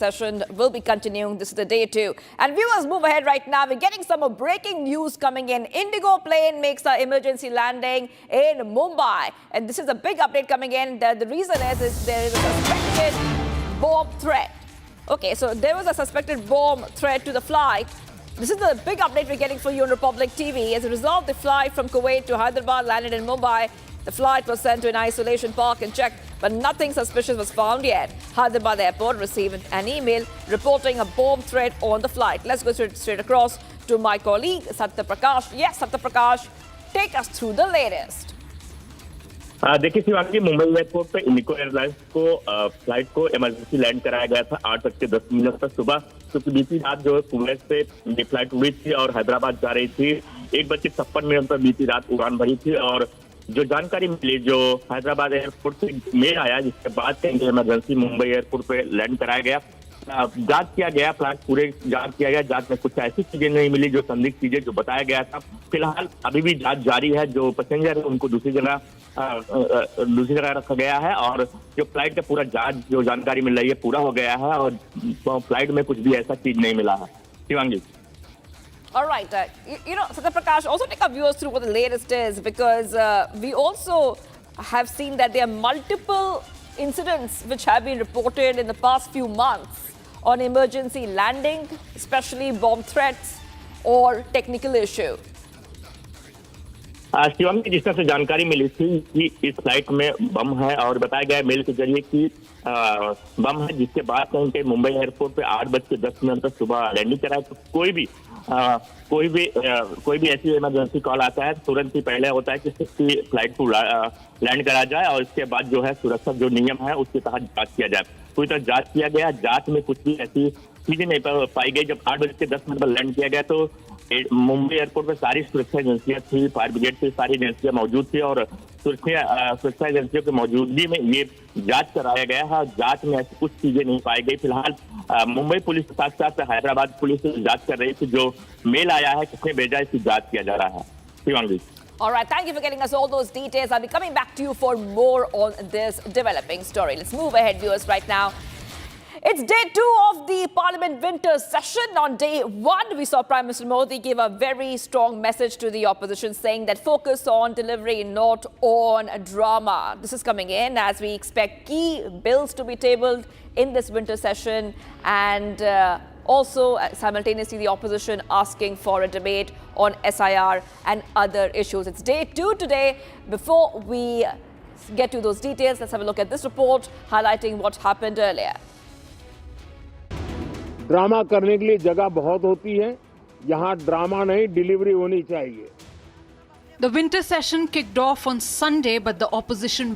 Session will be continuing. This is the day 2. And viewers, move ahead right now. We're getting some more breaking news coming in. Indigo plane makes an emergency landing in Mumbai. And this is a big update coming in. The reason is there is a suspected bomb threat. Okay, so there was a suspected bomb threat to the flight. This is the big update we're getting for you on Republic TV. As a result, the flight from Kuwait to Hyderabad landed in Mumbai. The flight was sent to an isolation park and checked, but nothing suspicious was found yet. Hyderabad airport received an email reporting a bomb threat on the flight. Let's go straight across to my colleague, Satya Prakash. Yes, Satya Prakash, take us through the latest. देखिए Shivangi, Mumbai airport पे Indigo airlines को flight को emergency land कराया गया था 8:10 पर सुबह, क्योंकि बीती रात जो कुवैत से ये फ्लाइट उड़ी थी और हैदराबाद जा रही थी। 1:56 पर बीती रात उड़ान भरी थी और जो जानकारी मिली, जो हैदराबाद एयरपोर्ट से मेल आया, जिसके बाद इमरजेंसी मुंबई एयरपोर्ट पे लैंड कराया गया। जांच किया गया, फ्लाइट पूरे जांच किया गया। जांच में कुछ ऐसी चीजें नहीं मिली जो संदिग्ध चीजें जो बताया गया था। फिलहाल अभी भी जांच जारी है। जो पैसेंजर है उनको दूसरी जगह रखा गया है और जो फ्लाइट का पूरा जांच जो जानकारी मिल रही है पूरा हो गया है और फ्लाइट में कुछ भी ऐसा चीज नहीं मिला है। Shivangi. All right. Satya Prakash, also take our viewers through what the latest is, because we also have seen that there are multiple incidents which have been reported in the past few months on emergency landing, especially bomb threats or technical issue. Shivangi, जिस तरह से जानकारी मिली थी कि इस flight में बम है और बताया गया मेल के जरिए कि बम है, जिसके बाद कहीं मुंबई एयरपोर्ट पे 8:10 पर सुबह लैंडिंग कराए। तो कोई भी ऐसी इमरजेंसी कॉल आता है तुरंत ही पहले होता है कि किसी फ्लाइट को लैंड करा जाए और इसके बाद जो है सुरक्षा जो नियम है उसके तहत जांच किया जाए। पूरी तरह जांच किया गया। जांच में कुछ भी ऐसी चीजें नहीं पाई गई। जब 8:10 पर लैंड किया गया तो मुंबई एयरपोर्ट पर सारी सुरक्षा एजेंसियां थी, फायर ब्रिगेड की सारी एजेंसियां मौजूद थी और सुरक्षा एजेंसियों की मौजूदगी में ये जांच कराया गया है। जांच में ऐसी कुछ चीजें नहीं पाई गई। फिलहाल मुंबई पुलिस के साथ साथ हैदराबाद पुलिस जांच कर रही थी। जो मेल आया है, किसने भेजा, इसकी जांच किया जा रहा है। Shivangi. All right, thank you for getting us all those details. I'll be coming back to you for more on this developing story. Let's move ahead, viewers, right now. It's day 2 of the Parliament winter session. On day 1, we saw Prime Minister Modi give a very strong message to the opposition, saying that focus on delivery, not on drama. This is coming in as we expect key bills to be tabled in this winter session, and also simultaneously the opposition asking for a debate on SIR and other issues. It's day 2 today. Before we get to those details, let's have a look at this report highlighting what happened earlier. Drama करने के लिए जगह बहुत होती है, यहाँ drama नहीं, delivery होनी चाहिए। The winter session kicked off on Sunday, but the opposition